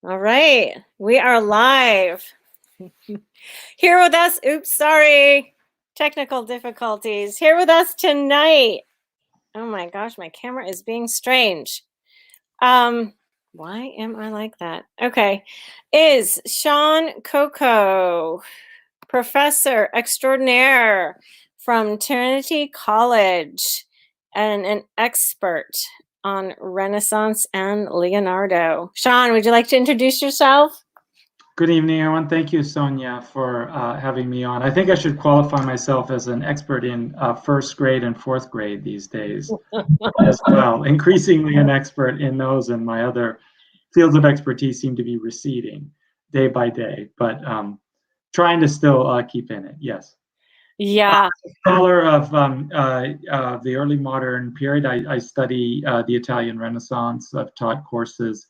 All right, we are live. Here with us, oops, sorry, technical difficulties. Here with us tonight. Oh my gosh, my camera is being strange. Why am I like that? Okay, is Shawn Coco, professor extraordinaire from Trinity College and an expert on Renaissance and Leonardo. Shawn, would you like to introduce yourself? Good evening, everyone. Thank you, Sonia, for having me on. I think I should qualify myself as an expert in first grade and fourth grade these days as well. Increasingly an expert in those, and my other fields of expertise seem to be receding day by day, but trying to still keep in it, yes. Yeah. I'm a scholar of the early modern period. I study the Italian Renaissance. I've taught courses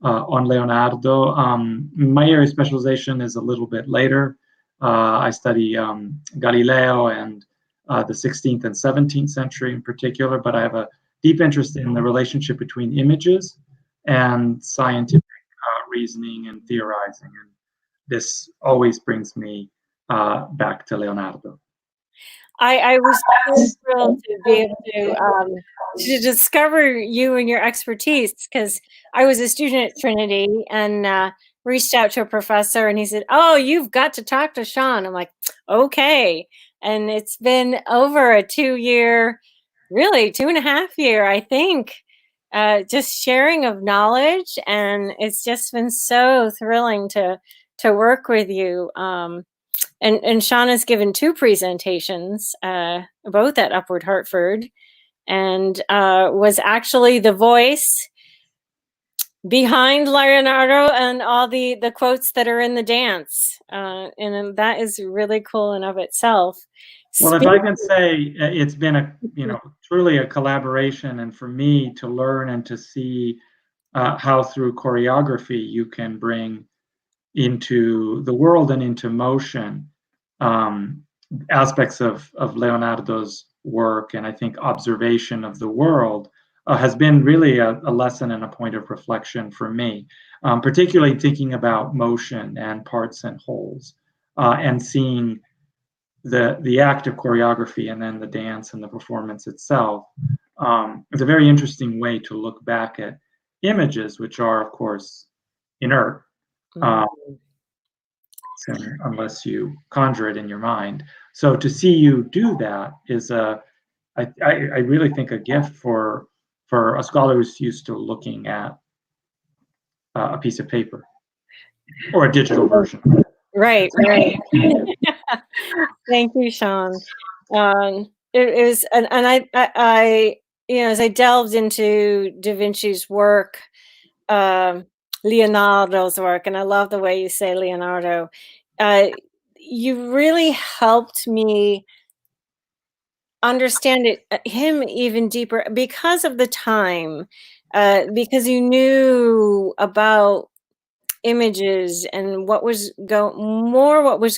on Leonardo. My area of specialization is a little bit later. I study Galileo and the 16th and 17th century in particular, but I have a deep interest in the relationship between images and scientific reasoning and theorizing. And this always brings me back to Leonardo. I was so thrilled to be able to discover you and your expertise, because I was a student at Trinity and reached out to a professor, and he said, "Oh, you've got to talk to Shawn." I'm like, "Okay." And it's been over a 2-year, really 2.5 year, I think, just sharing of knowledge, and it's just been so thrilling to work with you. And Shawn has given 2 presentations, both at Upward Hartford, and was actually the voice behind Leonardo and all the quotes that are in the dance. And that is really cool in of itself. Well, if I can say, it's been truly a collaboration, and for me to learn and to see how through choreography you can bring into the world and into motion aspects of Leonardo's work, and I think observation of the world has been really a lesson and a point of reflection for me, particularly thinking about motion and parts and wholes, and seeing the act of choreography and then the dance and the performance itself. It's a very interesting way to look back at images, which are, of course, inert, unless you conjure it in your mind. So to see you do that is I really think a gift for a scholar who's used to looking at a piece of paper or a digital version. Right. Thank you, Shawn. It was, and I, as I delved into Da Vinci's work, Leonardo's work, and I love the way you say Leonardo, you really helped me understand him even deeper because of the time, because you knew about images and what was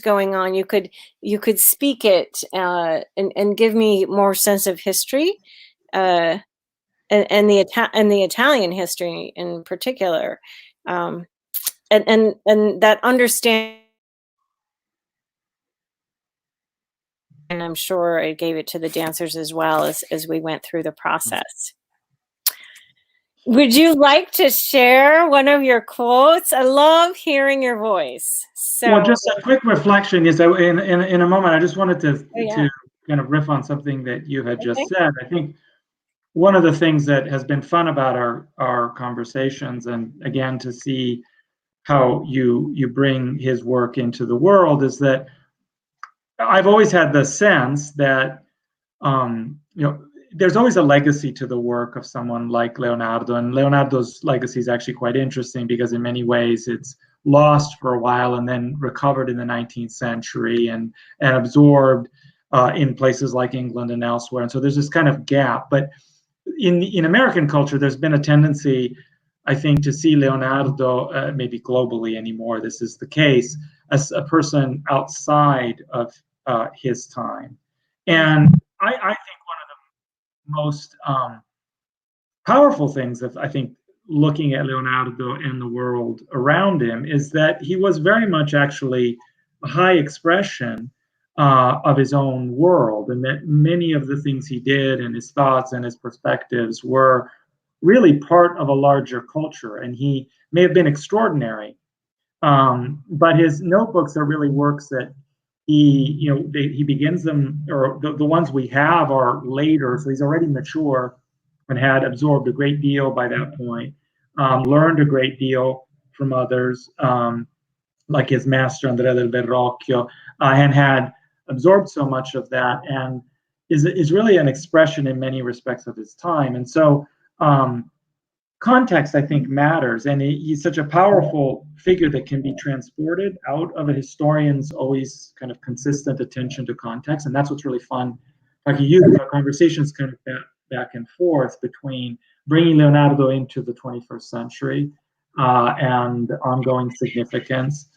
going on. You could speak it and give me more sense of history, and the Italian history in particular, and that understanding. And I'm sure I gave it to the dancers as well as we went through the process. Would you like to share one of your quotes? I love hearing your voice. So, well, just a quick reflection is that in a moment, I just wanted to kind of riff on something that you had just said. I think one of the things that has been fun about our conversations, and again, to see how you bring his work into the world, is that I've always had the sense that there's always a legacy to the work of someone like Leonardo, and Leonardo's legacy is actually quite interesting because in many ways it's lost for a while and then recovered in the 19th century and absorbed in places like England and elsewhere. And so there's this kind of gap. But in American culture, there's been a tendency, I think, to see Leonardo, maybe globally anymore, this is the case, as a person outside of his time. And I think one of the most powerful things that I think looking at Leonardo and the world around him is that he was very much actually a high expression of his own world, and that many of the things he did and his thoughts and his perspectives were really part of a larger culture. And he may have been extraordinary, but his notebooks are really works that he begins them, or the ones we have are later, so he's already mature and had absorbed a great deal by that point, learned a great deal from others, like his master Andrea del Verrocchio, and had absorbed so much of that, and is really an expression in many respects of his time. And so context, I think, matters, and he's such a powerful figure that can be transported out of a historian's always kind of consistent attention to context, and that's what's really fun. Like you use conversations kind of back and forth between bringing Leonardo into the 21st century and ongoing significance,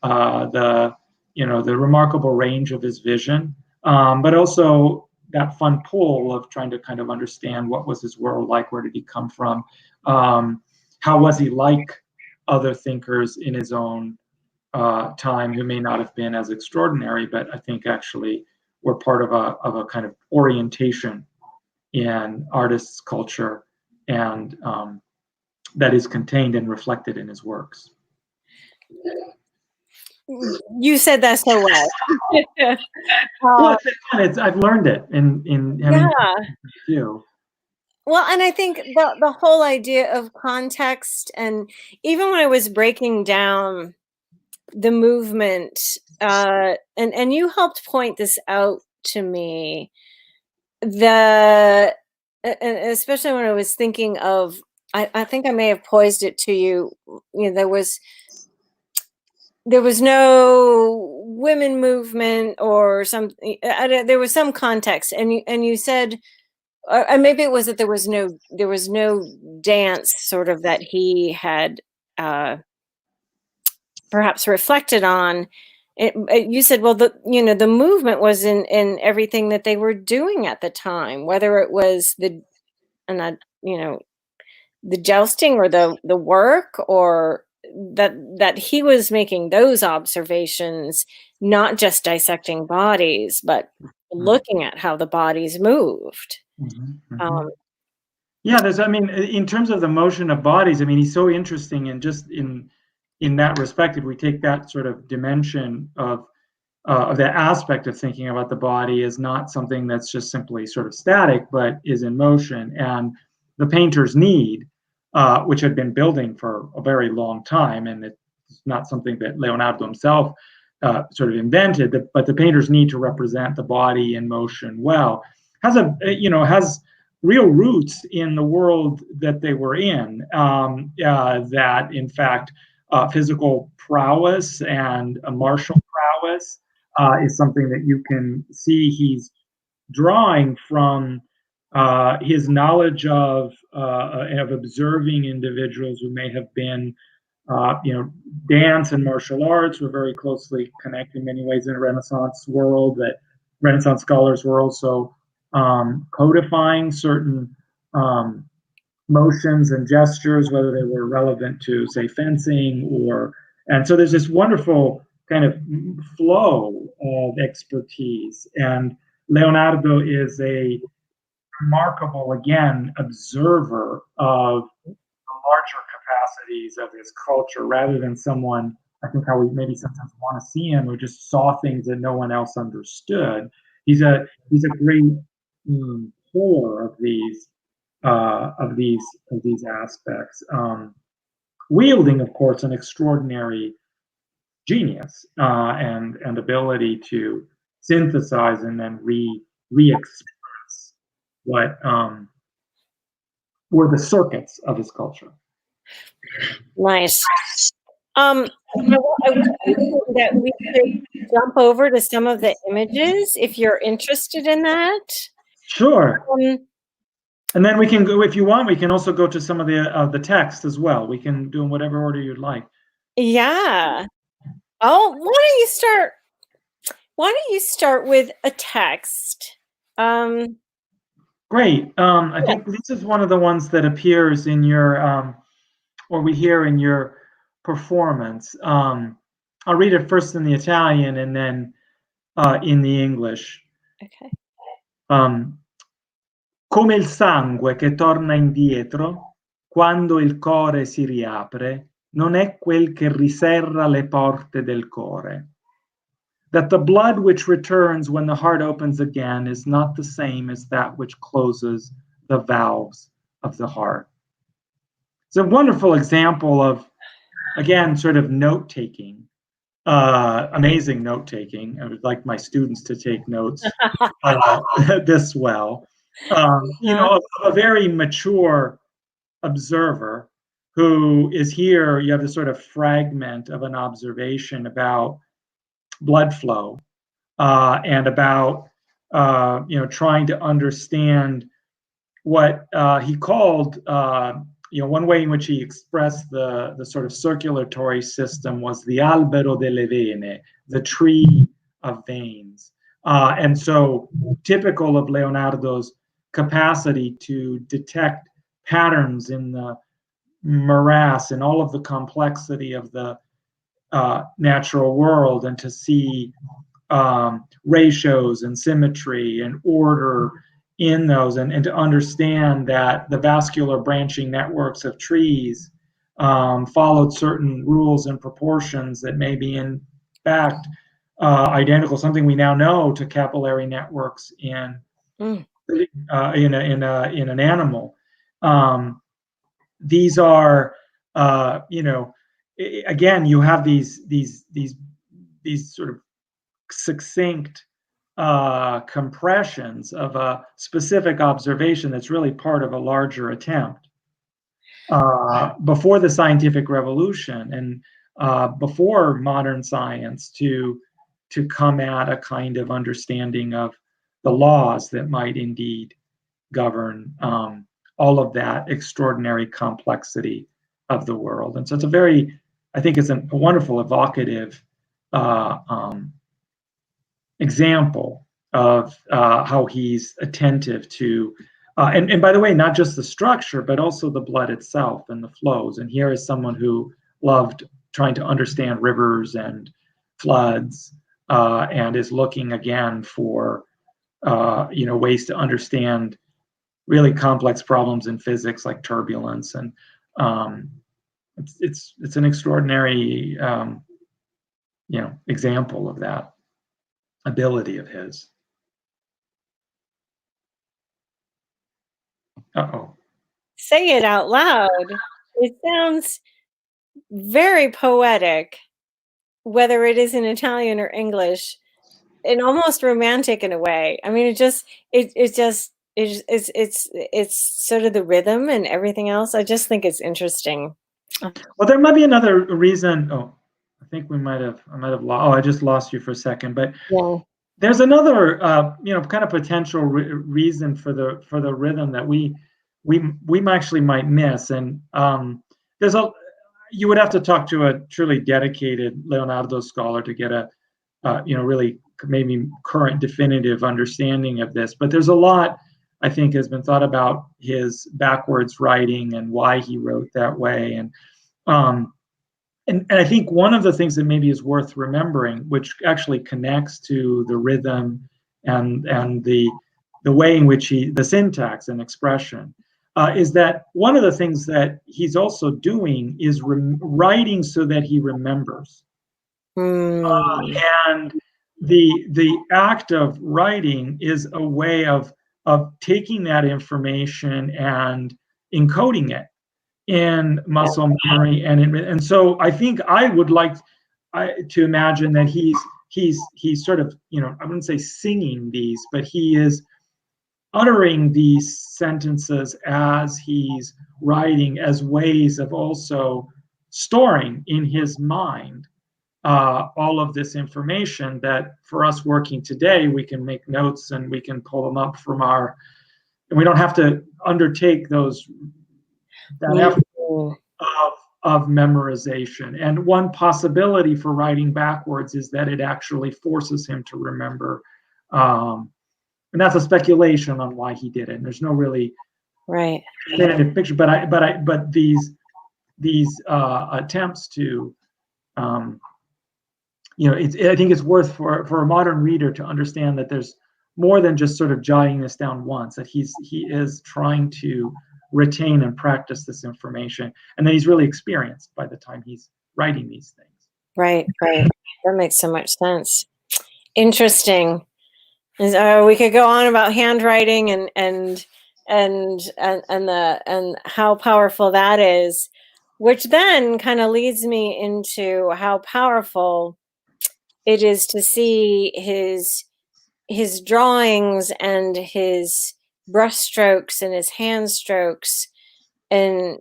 the remarkable range of his vision, but also that fun pull of trying to kind of understand what was his world like, where did he come from, how was he like other thinkers in his own time who may not have been as extraordinary, but I think actually were part of a kind of orientation in artists' culture, and that is contained and reflected in his works. You said that so well. Well, I've learned it in having too. Well, and I think the whole idea of context, and even when I was breaking down the movement, and you helped point this out to me, and especially when I was thinking of, I think I may have poised it to you. There was no women movement or something. There was some context, and you said, or maybe it was that there was no dance sort of that he had perhaps reflected on. You said, well, the movement was in everything that they were doing at the time, whether it was the jousting or the work, or that he was making those observations, not just dissecting bodies, but looking at how the bodies moved. Yeah, in terms of the motion of bodies, he's so interesting, and just in that respect, if we take that sort of dimension of that aspect of thinking about the body as not something that's just simply sort of static, but is in motion, and the painter's need, which had been building for a very long time, and it's not something that Leonardo himself sort of invented, but the painter's need to represent the body in motion well has real roots in the world that they were in. That in fact, physical prowess and martial prowess is something that you can see he's drawing from his knowledge of observing individuals who may have been, dance and martial arts were very closely connected in many ways in a Renaissance world, that Renaissance scholars were also codifying certain motions and gestures, whether they were relevant to, say, fencing, and so there's this wonderful kind of flow of expertise. And Leonardo is a remarkable, again, observer of the larger capacities of his culture, rather than someone, I think, how we maybe sometimes want to see him, who just saw things that no one else understood. He's a great core of these aspects, wielding, of course, an extraordinary genius and ability to synthesize and then re-express what were the circuits of his culture. Nice. I was thinking that we could jump over to some of the images if you're interested in that. Sure. And then we can go, if you want, we can also go to some of the text as well. We can do in whatever order you'd like. Yeah. Oh, why don't you start with a text? Great. I think this is one of the ones that appears in your or we hear in your performance. I'll read it first in the Italian and then in the English. Okay. Come il sangue che torna indietro quando il core si riapre, non è quel che riserra le porte del core. That the blood which returns when the heart opens again is not the same as that which closes the valves of the heart. It's a wonderful example of, again, sort of note-taking, amazing note-taking. I would like my students to take notes this well. You know, a very mature observer who is here. You have this sort of fragment of an observation about blood flow and about you know, trying to understand what he called, you know, one way in which he expressed the sort of circulatory system was the albero delle vene, the tree of veins. And so typical of Leonardo's capacity to detect patterns in the morass and all of the complexity of the natural world, and to see ratios and symmetry and order in those, and to understand that the vascular branching networks of trees followed certain rules and proportions that may be in fact identical, something we now know, to capillary networks in an animal. These are you know, again, you have these sort of succinct compressions of a specific observation that's really part of a larger attempt before the scientific revolution and before modern science to come at a kind of understanding of the laws that might indeed govern all of that extraordinary complexity of the world. And so it's a very, I think it's a wonderful, evocative example of how he's attentive to, and by the way, not just the structure, but also the blood itself and the flows. And here is someone who loved trying to understand rivers and floods, and is looking again for you know, ways to understand really complex problems in physics like turbulence. And it's an extraordinary you know, example of that ability of his. Uh-oh. Say it out loud. It sounds very poetic, whether it is in Italian or English, and almost romantic in a way. I mean, it's sort of the rhythm and everything else. I just think it's interesting. Well, there might be another reason. Oh, I think I might have lost. Oh, I just lost you for a second. But yeah, there's another, you know, kind of potential reason for the rhythm that we actually might miss. And there's you would have to talk to a truly dedicated Leonardo scholar to get a you know, really maybe current definitive understanding of this. But there's a lot, I think, has been thought about his backwards writing and why he wrote that way. And I think one of the things that maybe is worth remembering, which actually connects to the rhythm and the way in which the syntax and expression, is that one of the things that he's also doing is writing so that he remembers. And the act of writing is a way of taking that information and encoding it in muscle memory. And so I think I would like to imagine that he's sort of, you know, I wouldn't say singing these, but he is uttering these sentences as he's writing as ways of also storing in his mind all of this information that for us working today, we can make notes and we can pull them up from and we don't have to undertake that effort of memorization. And one possibility for writing backwards is that it actually forces him to remember. And that's a speculation on why he did it. And there's no really right definitive picture, but these these attempts to, I think it's worth for a modern reader to understand that there's more than just sort of jotting this down once, that he is trying to retain and practice this information, and that he's really experienced by the time he's writing these things. Right. That makes so much sense. Interesting. We could go on about handwriting and how powerful that is, which then kind of leads me into how powerful it is to see his drawings and his brush strokes and his hand strokes and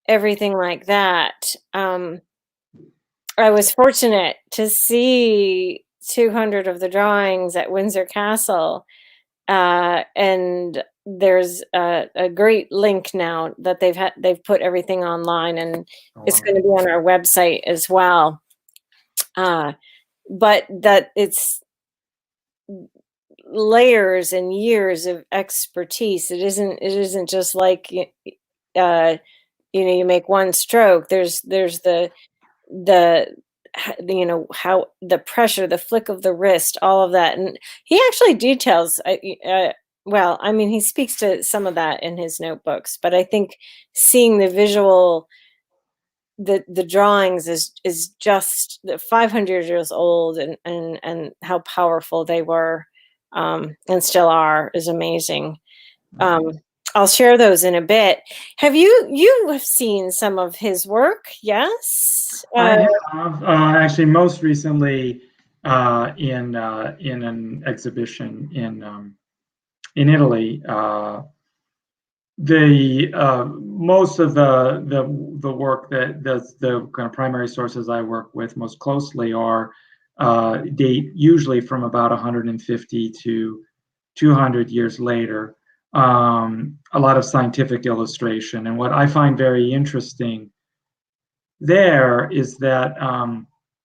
everything like that. I was fortunate to see 200 of the drawings at Windsor Castle, and there's a great link now that they've put everything online, and it's going to be on our website as well. But that it's layers and years of expertise. It isn't just like you make one stroke. There's the how the pressure, the flick of the wrist, all of that. And he actually details, well, I mean, he speaks to some of that in his notebooks, but I think seeing the visual, the drawings is just 500 years old, and how powerful they were, and still are, is amazing. I'll share those in a bit. Have you have seen some of his work? Yes. I have actually most recently in an exhibition in Italy. Most of the work that the kind of primary sources I work with most closely are date usually from about 150 to 200 years later. A lot of scientific illustration, and what I find very interesting there is that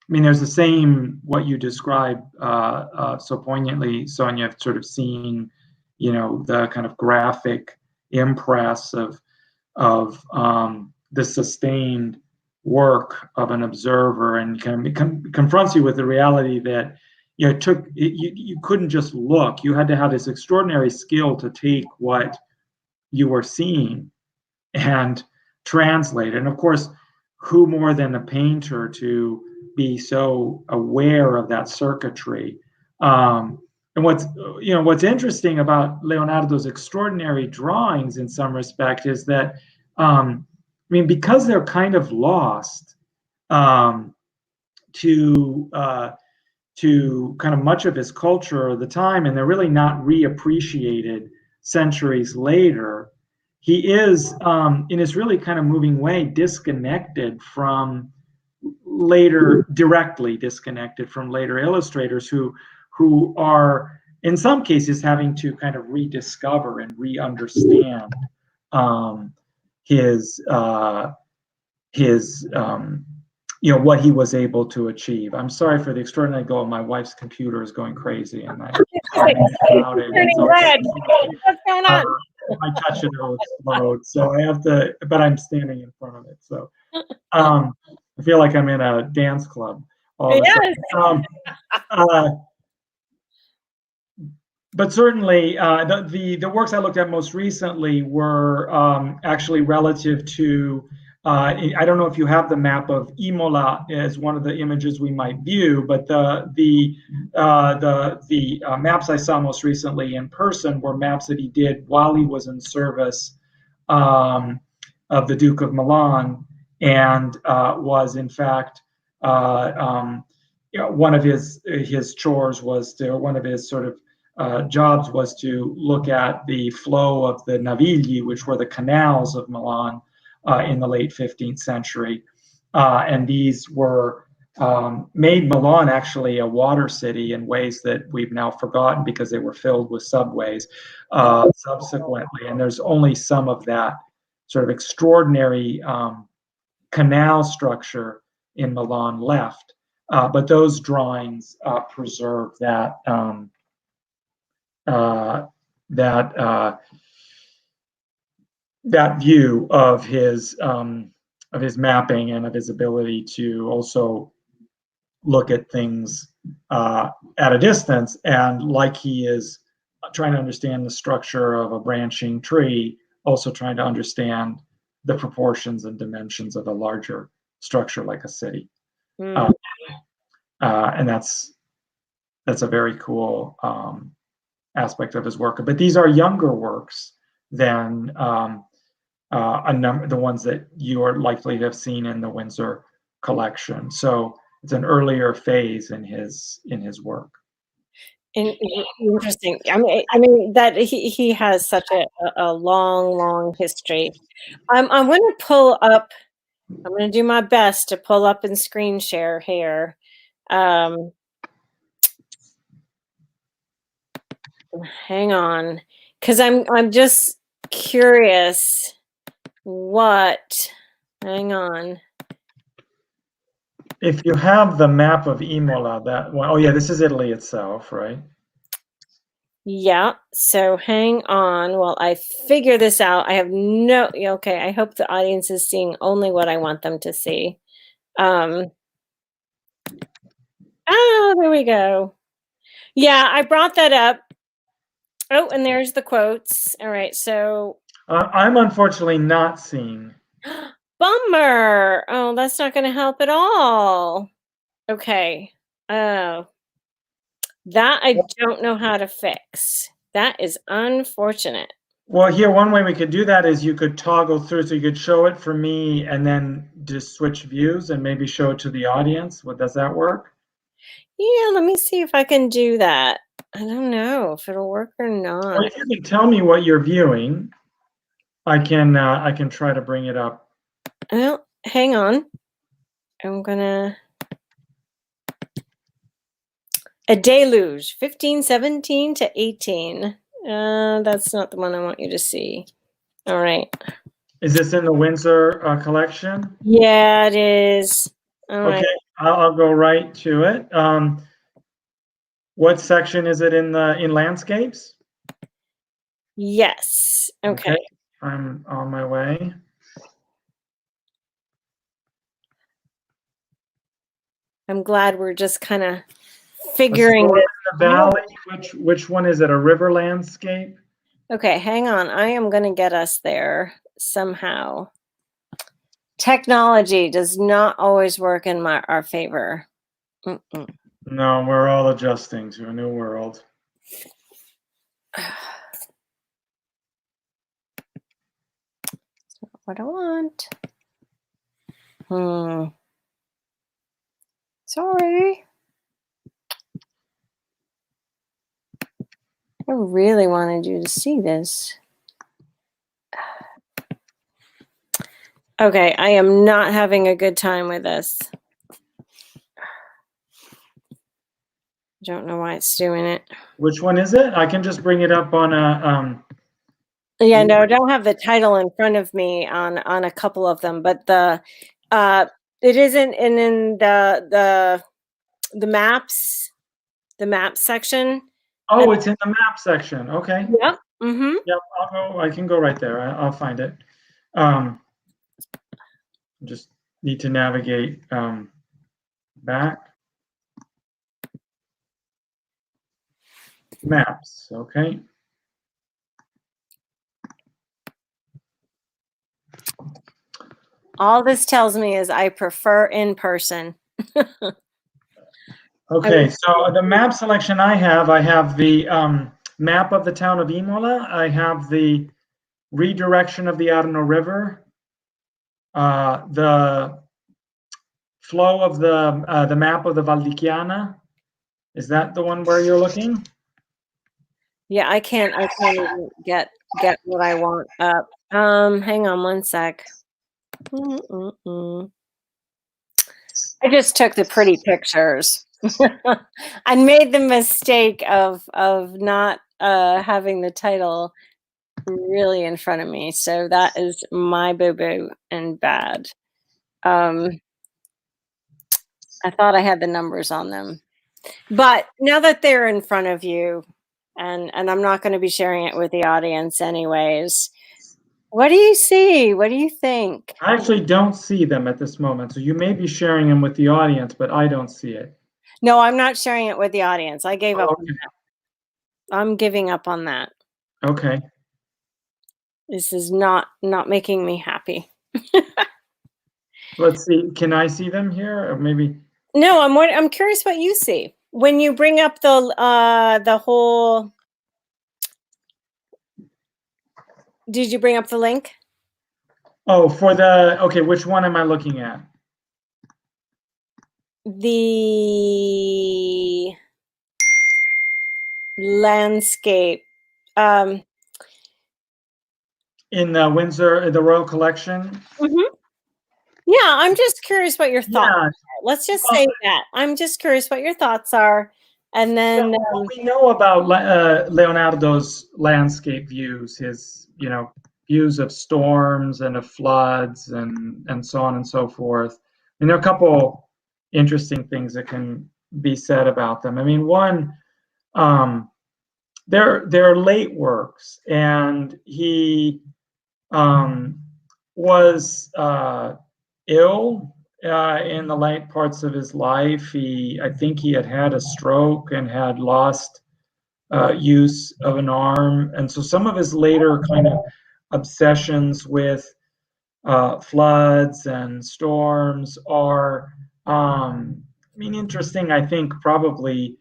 there's the same what you described so poignantly, Sonia, sort of seeing, the kind of graphic impress of the sustained work of an observer, and kind of confronts you with the reality that you couldn't just look. You had to have this extraordinary skill to take what you were seeing and translate it. And of course, who more than a painter to be so aware of that circuitry? And what's interesting about Leonardo's extraordinary drawings in some respect is that, because they're kind of lost to kind of much of his culture of the time, and they're really not reappreciated centuries later. He is, in his really kind of moving way, directly disconnected from later illustrators who are, in some cases, having to kind of rediscover and re-understand his what he was able to achieve. I'm sorry for the extraordinary go. My wife's computer is going crazy, and I about it. What's going on? I touch it, it'll explode. So I have to, but I'm standing in front of it. So I feel like I'm in a dance club. Yes. But certainly, the works I looked at most recently were actually relative to. I don't know if you have the map of Imola as one of the images we might view, but the maps I saw most recently in person were maps that he did while he was in service of the Duke of Milan, and was in fact one of his chores was to, one of his sort of jobs was to look at the flow of the navigli, which were the canals of Milan in the late 15th century. And these were made Milan actually a water city in ways that we've now forgotten because they were filled with subways subsequently. And there's only some of that sort of extraordinary canal structure in Milan left. But those drawings preserve that that view of his mapping and of his ability to also look at things at a distance, and like he is trying to understand the structure of a branching tree, also trying to understand the proportions and dimensions of a larger structure like a city. And that's a very cool aspect of his work. But these are younger works than the ones that you are likely to have seen in the Windsor collection. So it's an earlier phase in his work. Interesting. I mean that he has such a long history. I'm going to pull up. I'm going to do my best to pull up and screen share here. Hang on, because I'm just curious. What? Hang on. If you have the map of Imola, that one, oh yeah, this is Italy itself, right? Yeah. So hang on while I figure this out. I have no. Okay. I hope the audience is seeing only what I want them to see. Oh, there we go. Yeah, I brought that up. Oh, and there's the quotes. All right. So I'm unfortunately not seeing. Bummer. Oh, that's not going to help at all. Okay. Oh, that I don't know how to fix. That is unfortunate. Well, here, one way we could do that is you could toggle through, so you could show it for me and then just switch views and maybe show it to the audience. Does that work? Yeah, let me see if I can do that. I don't know if it'll work or not. Well, if you can tell me what you're viewing, I can try to bring it up. Well, hang on. I'm gonna a deluge, 1517 to 18. That's not the one I want you to see. All right. Is this in the Windsor collection? Yeah, it is. All okay, right. I'll go right to it. What section is it in landscapes? Yes. Okay. I'm on my way. I'm glad we're just kind of figuring this the valley. Which one is it? A river landscape? Okay, hang on. I am going to get us there somehow. Technology does not always work in our favor. No, we're all adjusting to a new world. That's not what I want. Sorry. I really wanted you to see this. Okay, I am not having a good time with this. I don't know why it's doing it. Which one is it? I can just bring it up on a Yeah, no, I don't have the title in front of me on a couple of them, but it isn't in the maps, the map section. Oh, it's in the map section. Okay. Yep. Mm-hmm. Yep. I can go right there. I'll find it. Just need to navigate back. Maps. Okay. All this tells me is I prefer in person. Okay, so the map selection I have the map of the town of Imola. I have the redirection of the Arno River, the flow of the map of the Val di Chiana. Is that the one where you're looking? Yeah, I can't even get what I want up. Hang on one sec. I just took the pretty pictures. I made the mistake of not having the title really in front of me, so that is my boo-boo and bad. I thought I had the numbers on them, but now that they're in front of you, and I'm not going to be sharing it with the audience anyways, What do you see? What do you think? I actually don't see them at this moment, so you may be sharing them with the audience, but I don't see it. No, I'm not sharing it with the audience. I gave up. Oh, okay. I'm giving up on that. Okay. This is not making me happy. Let's see. Can I see them here? Or maybe. No, I'm curious what you see when you bring up the whole. Did you bring up the link? Oh, for the, okay, which one am I looking at? The landscape. In the Windsor, the Royal Collection? Mhm. Yeah, I'm just curious what your thoughts Yeah. are. Let's just say that. I'm just curious what your thoughts are. And then What we know about Leonardo's landscape views, his, views of storms and of floods and so on and so forth. And there are a couple interesting things that can be said about them. I mean, one, they're late works, and he was ill in the late parts of his life. I think he had a stroke and had lost use of an arm, and so some of his later kind of obsessions with floods and storms are, interesting. I think probably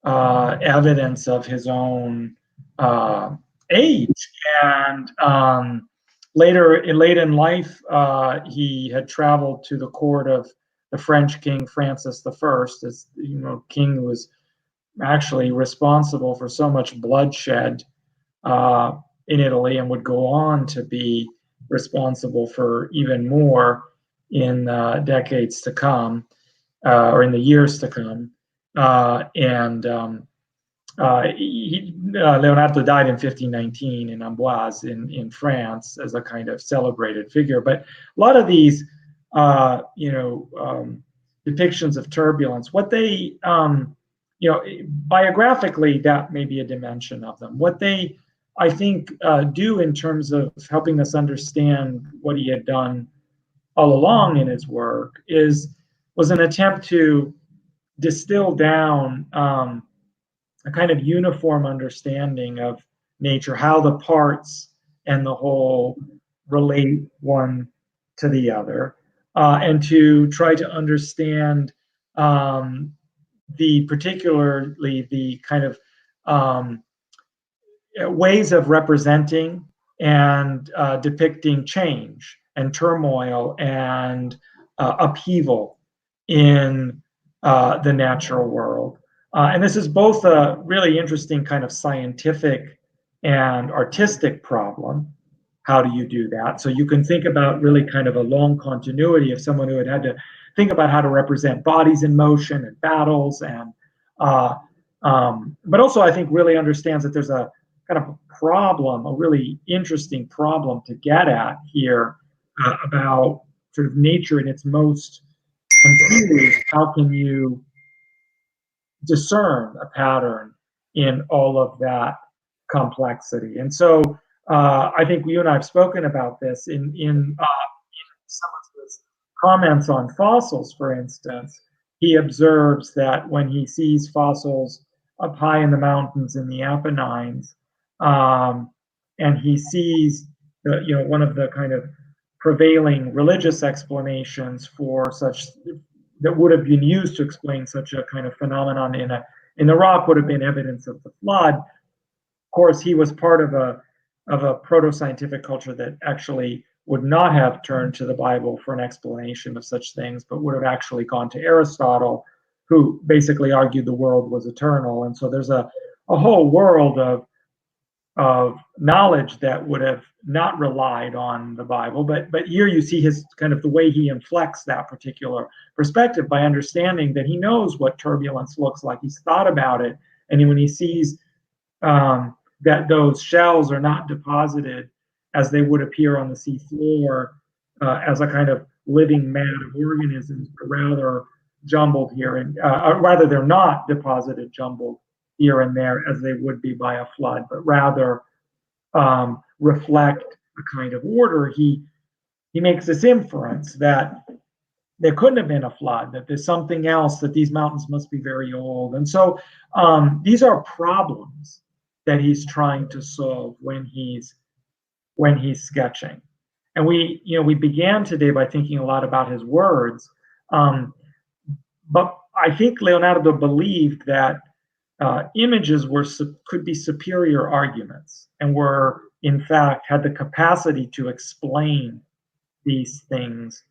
evidence of his own uh, age. And late in life, he had traveled to the court of the French King Francis I, as king who was actually responsible for so much bloodshed in Italy, and would go on to be responsible for even more in decades to come, or in the years to come. Leonardo died in 1519 in Amboise in France as a kind of celebrated figure. But a lot of these, depictions of turbulence, what they, biographically, that may be a dimension of them. What they, I think, do in terms of helping us understand what he had done all along in his work was an attempt to distill down a kind of uniform understanding of nature, how the parts and the whole relate one to the other, and to try to understand particularly the kind of ways of representing and depicting change and turmoil and upheaval in the natural world. And this is both a really interesting kind of scientific and artistic problem. How do you do that? So you can think about really kind of a long continuity of someone who had to think about how to represent bodies in motion and battles, and but also I think really understands that there's a kind of problem, a really interesting problem to get at here, about sort of nature in its most confused. How can you discern a pattern in all of that complexity? And so I think you and I have spoken about this in some of his comments on fossils, for instance. He observes that when he sees fossils up high in the mountains in the Apennines, and he sees one of the kind of prevailing religious explanations for such, that would have been used to explain such a kind of phenomenon in the rock, would have been evidence of the flood. Of course, he was part of a proto-scientific culture that actually would not have turned to the Bible for an explanation of such things, but would have actually gone to Aristotle, who basically argued the world was eternal. And so there's a whole world of knowledge that would have not relied on the Bible. But here you see his kind of the way he inflects that particular perspective by understanding that he knows what turbulence looks like. He's thought about it, and when he sees that those shells are not deposited as they would appear on the sea floor, as a kind of living mat of organisms, but rather jumbled here, and rather they're not deposited jumbled here and there as they would be by a flood, but rather reflect a kind of order, he makes this inference that there couldn't have been a flood, that there's something else, that these mountains must be very old. And so these are problems that he's trying to solve when he's sketching. And we began today by thinking a lot about his words, but I think Leonardo believed that images could be superior arguments, and were in fact had the capacity to explain these things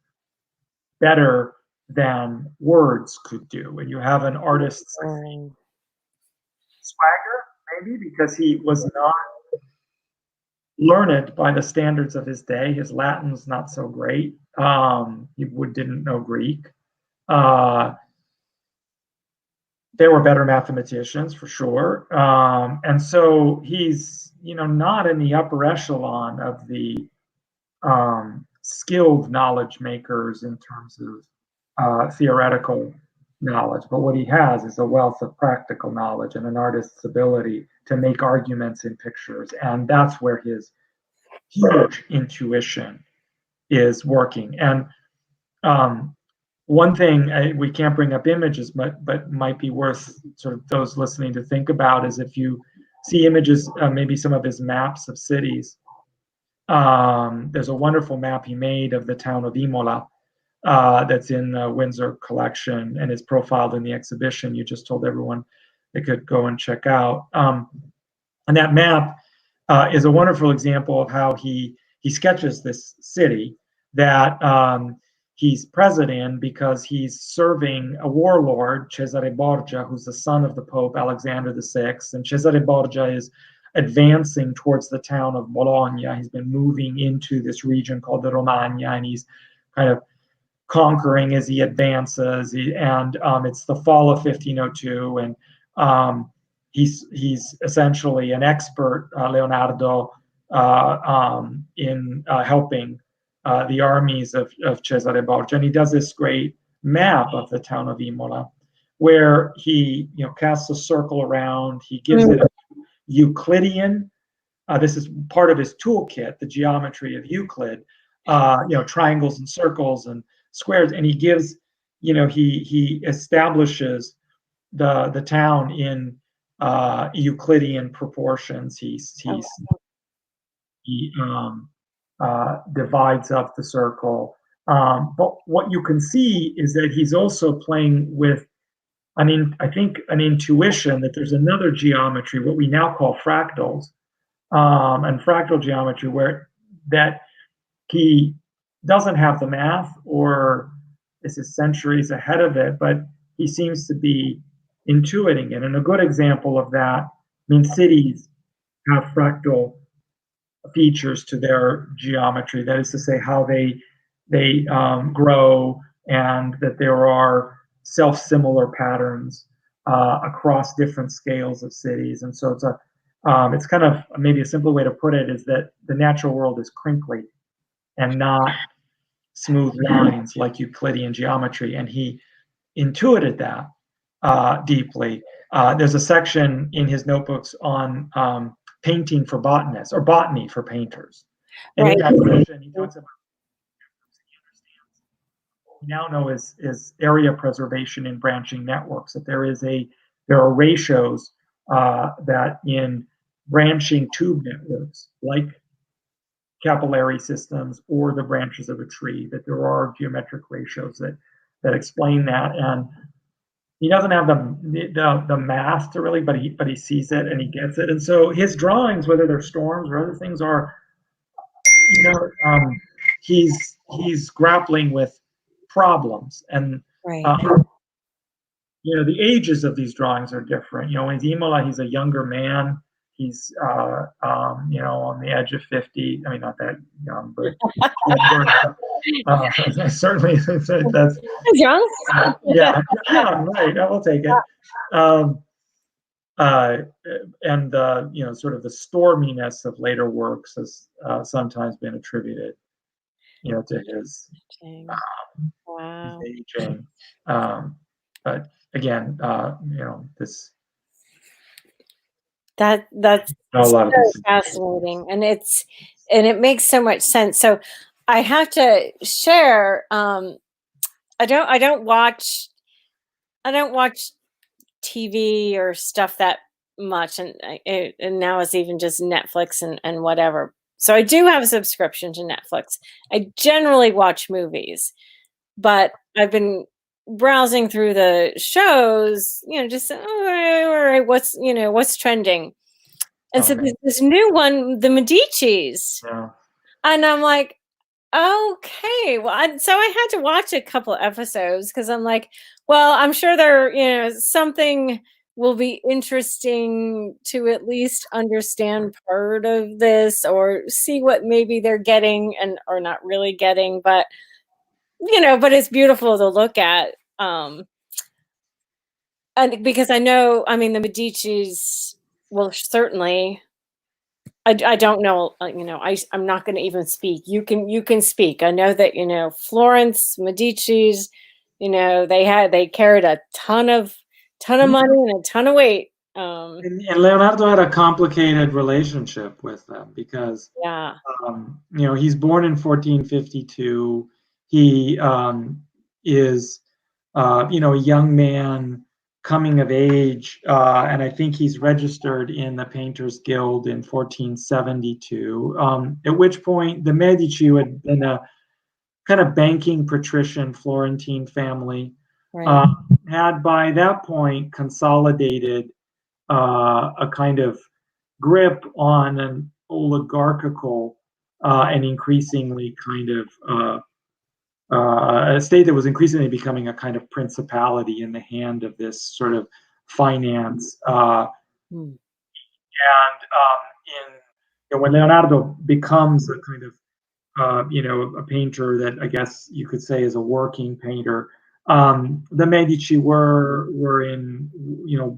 better than words could do. And you have an artist's swagger, maybe because he was not learned by the standards of his day. His Latin's not so great. He didn't know Greek. There were better mathematicians for sure. And so he's, not in the upper echelon of the skilled knowledge makers in terms of theoretical knowledge. But what he has is a wealth of practical knowledge and an artist's ability to make arguments in pictures. And that's where his huge intuition is working. And one thing, we can't bring up images, but might be worth sort of those listening to think about, is if you see images, maybe some of his maps of cities. There's a wonderful map he made of the town of Imola that's in the Windsor collection and is profiled in the exhibition you just told everyone they could go and check out. And that map is a wonderful example of how he sketches this city that he's present in, because he's serving a warlord, Cesare Borgia, who's the son of the Pope Alexander VI. And Cesare Borgia is advancing towards the town of Bologna. He's been moving into this region called the Romagna, and he's kind of conquering as he advances. It's the fall of 1502, and he's essentially an expert, Leonardo, in helping the armies of Cesare Borgia. And he does this great map of the town of Imola, where he casts a circle around. He gives it a Euclidean. This is part of his toolkit, the geometry of Euclid. Triangles and circles and squares, and he gives, he establishes the town in Euclidean proportions. He divides up the circle. But what you can see is that he's also playing with, I think, an intuition that there's another geometry, what we now call fractals, and fractal geometry, where that he doesn't have the math, or this is centuries ahead of it, but he seems to be intuiting it. And a good example of that, cities have fractal features to their geometry. That is to say, how they grow, and that there are self-similar patterns across different scales of cities. And so it's kind of, maybe a simple way to put it is that the natural world is crinkly and not smooth lines like Euclidean geometry. And he intuited that deeply. There's a section in his notebooks on painting for botanists, or botany for painters. And in that section, he talks about what we now know is area preservation in branching networks. That there are ratios that in branching tube networks, like capillary systems or the branches of a tree, that there are geometric ratios that explain that. And he doesn't have the math to really, but he sees it and he gets it. And so his drawings, whether they're storms or other things, are, he's grappling with problems. And the ages of these drawings are different. When he's Imola, he's a younger man. He's on the edge of 50. I mean, not that young, but certainly that's young. Yeah, right. I will take it. And sort of the storminess of later works has sometimes been attributed, to his aging. But again, this. That's a lot of fascinating, and it's it makes so much sense. So I have to share. I don't watch TV or stuff that much, and now it's even just Netflix and whatever. So I do have a subscription to Netflix. I generally watch movies, but I've been browsing through the shows, just all right, what's trending, and so there's this new one, the Medicis, and I'm like, okay, well, so I had to watch a couple episodes because I'm like, well, I'm sure something will be interesting to at least understand part of this or see what maybe they're getting or not really getting, but it's beautiful to look at. And because I know, I mean, the Medicis will certainly. I don't know, I'm not going to even speak. You can speak. I know that, Florence, Medicis, they carried a ton of money and a ton of weight. And Leonardo had a complicated relationship with them because, he's born in 1452. He is, a young man coming of age, and I think he's registered in the Painters Guild in 1472, at which point the Medici, who had been a kind of banking patrician Florentine family, had by that point consolidated a kind of grip on an oligarchical and increasingly kind of a state that was increasingly becoming a kind of principality in the hand of this sort of finance. And when Leonardo becomes a kind of a painter that I guess you could say is a working painter, the Medici were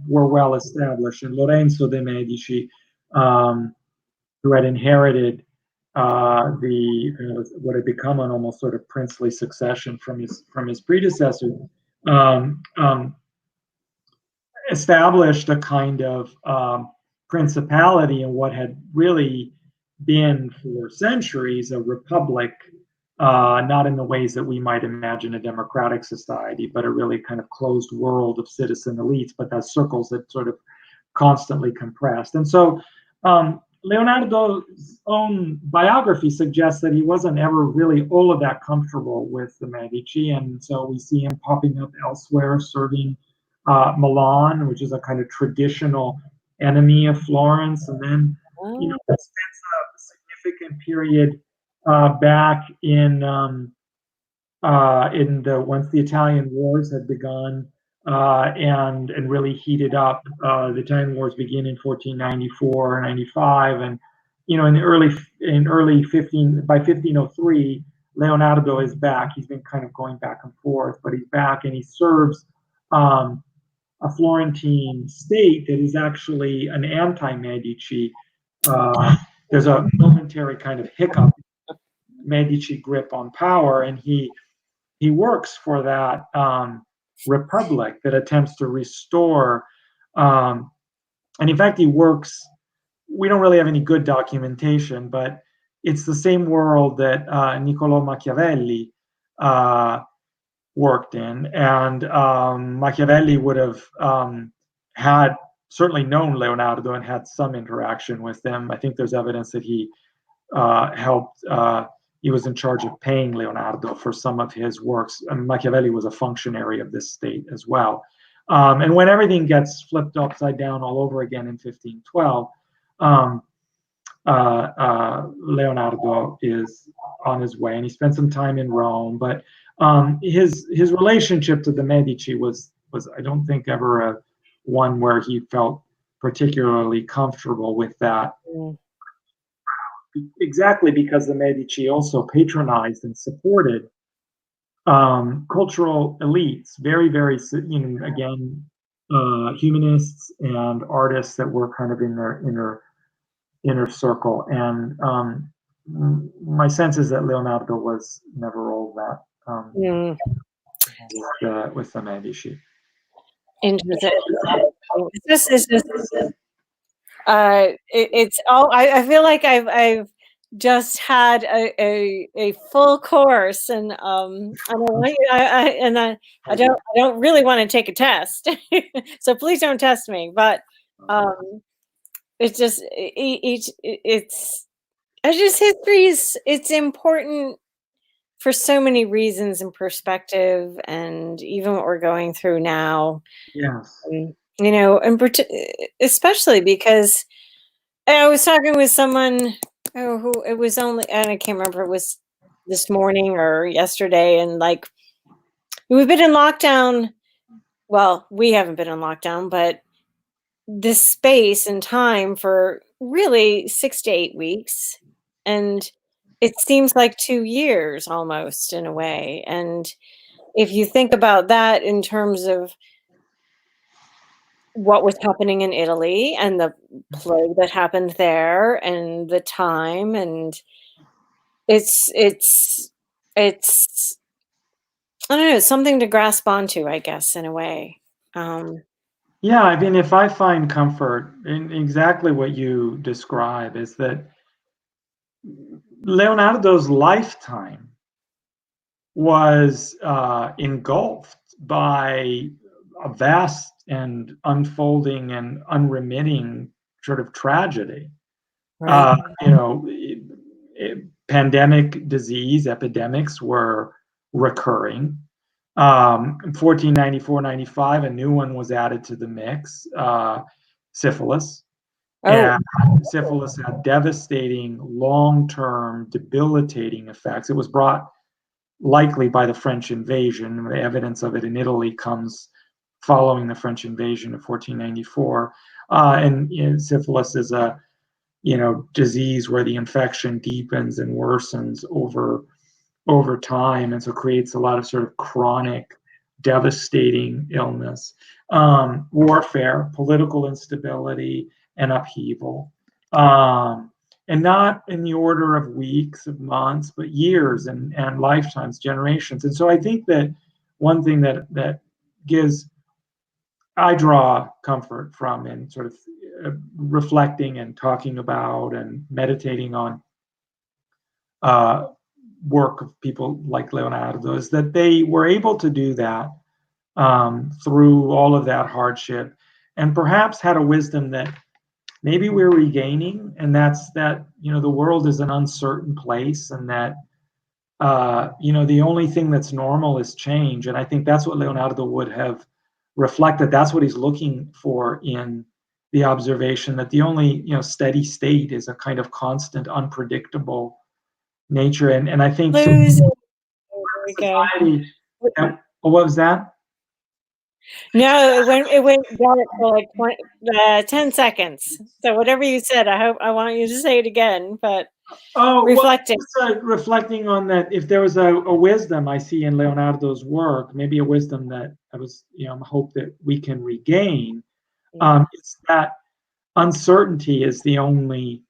well established, and Lorenzo de' Medici, who had inherited what had become an almost sort of princely succession from his predecessor, established a kind of principality in what had really been for centuries a republic, not in the ways that we might imagine a democratic society, but a really kind of closed world of citizen elites, but that circles that sort of constantly compressed. And so Leonardo's own biography suggests that he wasn't ever really all of that comfortable with the Medici, and so we see him popping up elsewhere, serving Milan, which is a kind of traditional enemy of Florence, and then spends a significant period back in once the Italian wars had begun and really heated up. The Italian wars begin in 1494, 95, and by 1503, Leonardo is back. He's been kind of going back and forth, but he's back and he serves a Florentine state that is actually an anti-Medici. There's a momentary kind of hiccup, Medici grip on power, and he works for that republic that attempts to restore. And in fact, he works. We don't really have any good documentation, but it's the same world that Niccolò Machiavelli worked in, and Machiavelli would have had certainly known Leonardo and had some interaction with them. I think there's evidence that he helped. He was in charge of paying Leonardo for some of his works. And Machiavelli was a functionary of this state as well. And when everything gets flipped upside down all over again in 1512, Leonardo is on his way, and he spent some time in Rome. But his relationship to the Medici was I don't think ever one where he felt particularly comfortable with that. Exactly because the Medici also patronized and supported cultural elites, very, very, again, humanists and artists that were kind of in their inner circle. And my sense is that Leonardo was never all that with the Medici. Interesting. It's all. I feel like I've just had a full course, and I don't really want to take a test, so please don't test me. But it's just history is it's important for so many reasons and perspective, and even what we're going through now. Yes. And especially because I was talking with someone who it was only, and I can't remember if it was this morning or yesterday, and like we've been in lockdown. Well, we haven't been in lockdown, but this space and time for really 6 to 8 weeks, and it seems like 2 years almost in a way. And if you think about that in terms of what was happening in Italy and the plague that happened there and the time, and it's I don't know, it's something to grasp onto, I guess, in a way. Yeah, I mean, if I find comfort in exactly what you describe, is that Leonardo's lifetime was engulfed by a vast and unfolding and unremitting sort of tragedy. Right. You know, pandemic disease epidemics were recurring. 1494, 95, a new one was added to the mix, syphilis. Oh, And syphilis had devastating, long-term, debilitating effects. It was brought likely by the French invasion. The evidence of it in Italy comes following the French invasion of 1494. And syphilis is a disease where the infection deepens and worsens over time, and so creates a lot of sort of chronic, devastating illness, warfare, political instability, and upheaval. And not in the order of weeks, of months, but years and lifetimes, generations. And so I think that one thing that gives I draw comfort from in sort of reflecting and talking about and meditating on work of people like Leonardo is that they were able to do that through all of that hardship, and perhaps had a wisdom that maybe we're regaining, and that's that the world is an uncertain place, and that the only thing that's normal is change. And I think that's what Leonardo would have reflected. That's what he's looking for in the observation, that the only steady state is a kind of constant, unpredictable nature. And I think losing. There we go. society. What was that? No, it went dark for like 10 seconds. So whatever you said, I want you to say it again, but reflecting. Well, reflecting on that, if there was a wisdom I see in Leonardo's work, maybe a wisdom that I was, hope that we can regain, it's that uncertainty is the only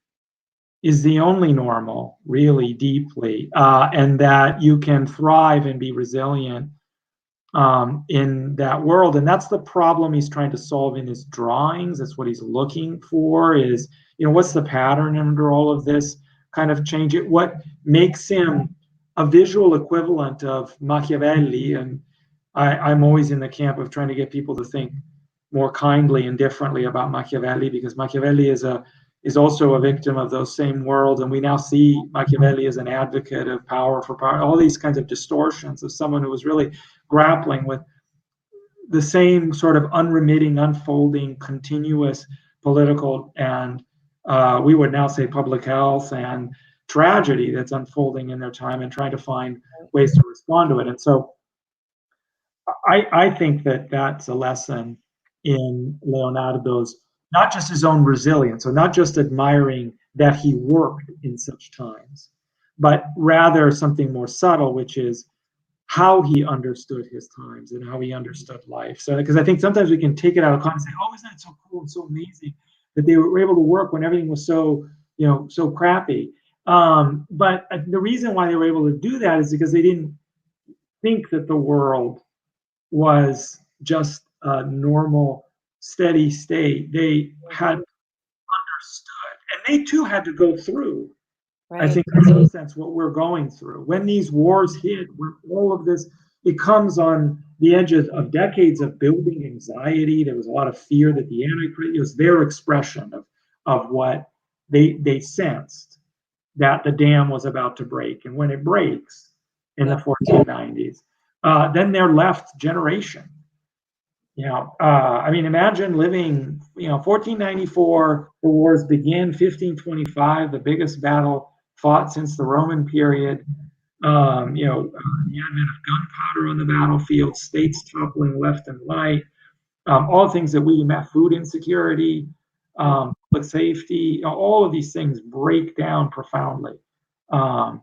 normal, really deeply, and that you can thrive and be resilient in that world. And that's the problem he's trying to solve in his drawings. That's what he's looking for, is what's the pattern under all of this kind of change? What makes him a visual equivalent of Machiavelli. And I'm always in the camp of trying to get people to think more kindly and differently about Machiavelli, because Machiavelli is also a victim of those same worlds. And we now see Machiavelli as an advocate of power for power, all these kinds of distortions of someone who was really grappling with the same sort of unremitting, unfolding, continuous political and we would now say public health and tragedy that's unfolding in their time, and trying to find ways to respond to it. And so I think that that's a lesson in Leonardo's, not just his own resilience, or not just admiring that he worked in such times, but rather something more subtle, which is how he understood his times and how he understood life. So, because I think sometimes we can take it out of context and say, "Oh, isn't it so cool and so amazing that they were able to work when everything was so, so crappy?" But the reason why they were able to do that is because they didn't think that the world was just a normal, steady state. They had understood, and they too had to go through Right. I think that's in a sense what we're going through. When these wars hit, when all of this, it comes on the edges of decades of building anxiety. There was a lot of fear that the Antichrist, it was their expression of what they sensed, that the dam was about to break. And when it breaks in the 1490s, then they're left generation. I mean, imagine living, 1494, the wars begin, 1525, the biggest battle fought since the Roman period. The advent of gunpowder on the battlefield, states toppling left and right, all things that we met, food insecurity, public safety, all of these things break down profoundly. And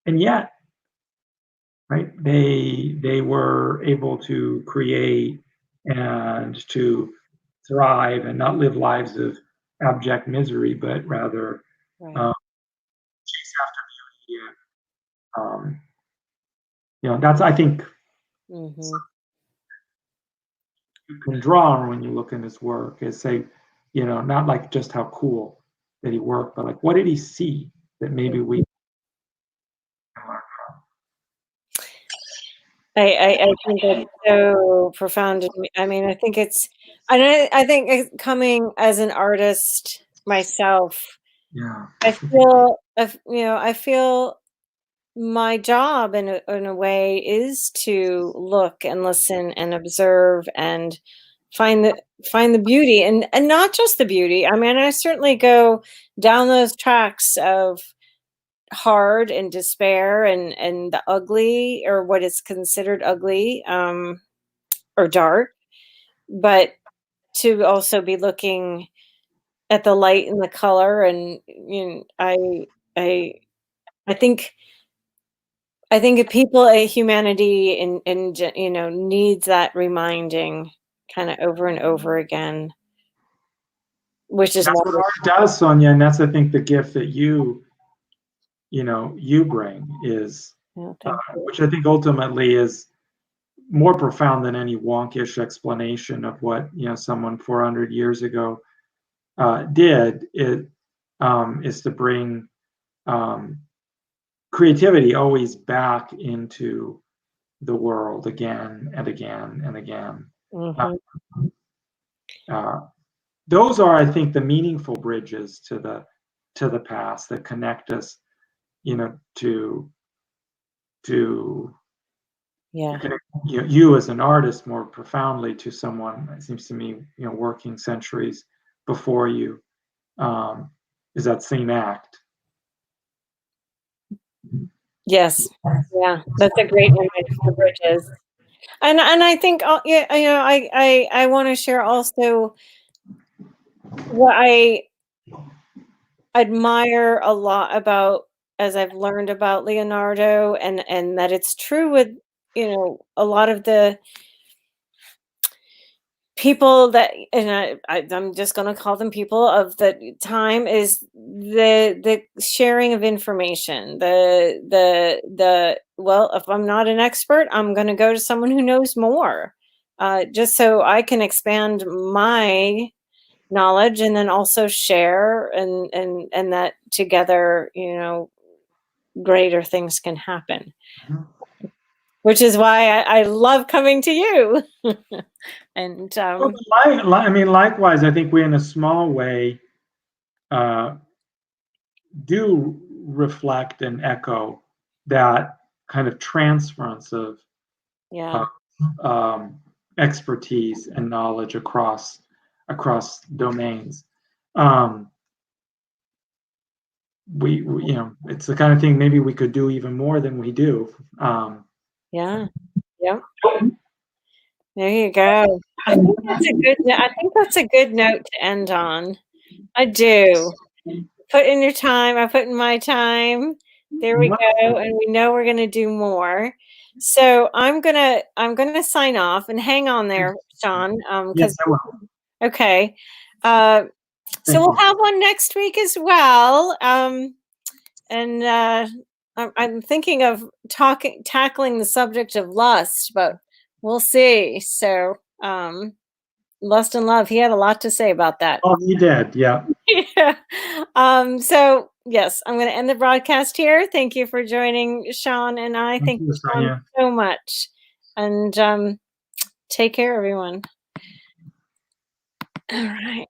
yet, right, they were able to create and to thrive and not live lives of abject misery, but rather chase after beauty. That's, I think, you can draw on when you look in his work is say, not like just how cool that he worked, but like what did he see that maybe we can learn from. I think that's so profound. I mean, I think I think coming as an artist myself, I feel my job in a way is to look and listen and observe and find the beauty and not just the beauty. I mean, I certainly go down those tracks of hard and despair and the ugly, or what is considered ugly, or dark, but to also be looking at the light and the color. And I think humanity and needs that reminding kind of over and over again, which is that's what art does, Sonia, and that's, I think, the gift that you bring is, which I think ultimately is more profound than any wonkish explanation of what someone 400 years ago did. It is to bring creativity always back into the world again and again and again. Those are, I think, the meaningful bridges to the past that connect us, to you as an artist more profoundly to someone, it seems to me, working centuries before you, is that same act. Yes, yeah, that's a great image for bridges. And I think, I want to share also what I admire a lot about, as I've learned about Leonardo, and that it's true with a lot of the people that, and I'm just going to call them people of the time, is the sharing of information. Well, if I'm not an expert, I'm going to go to someone who knows more, just so I can expand my knowledge, and then also share, and that together, greater things can happen. Which is why I love coming to you. And I mean, likewise, I think we, in a small way, do reflect and echo that kind of transference of expertise and knowledge across domains. We it's the kind of thing maybe we could do even more than we do. Yeah. There you go. I think that's a good note to end on. I do. Put in your time. I put in my time. There we go. And we know we're going to do more. So I'm gonna sign off, and hang on there, Shawn. Yes, I will. Okay. So we'll have one next week as well. And I'm thinking of tackling the subject of lust, but we'll see. So, lust and love. He had a lot to say about that. Oh, he did. Yeah. So yes, I'm going to end the broadcast here. Thank you for joining Shawn and I. Thank Thank you, you, Shawn, Sonia. so much. And take care, everyone. All right.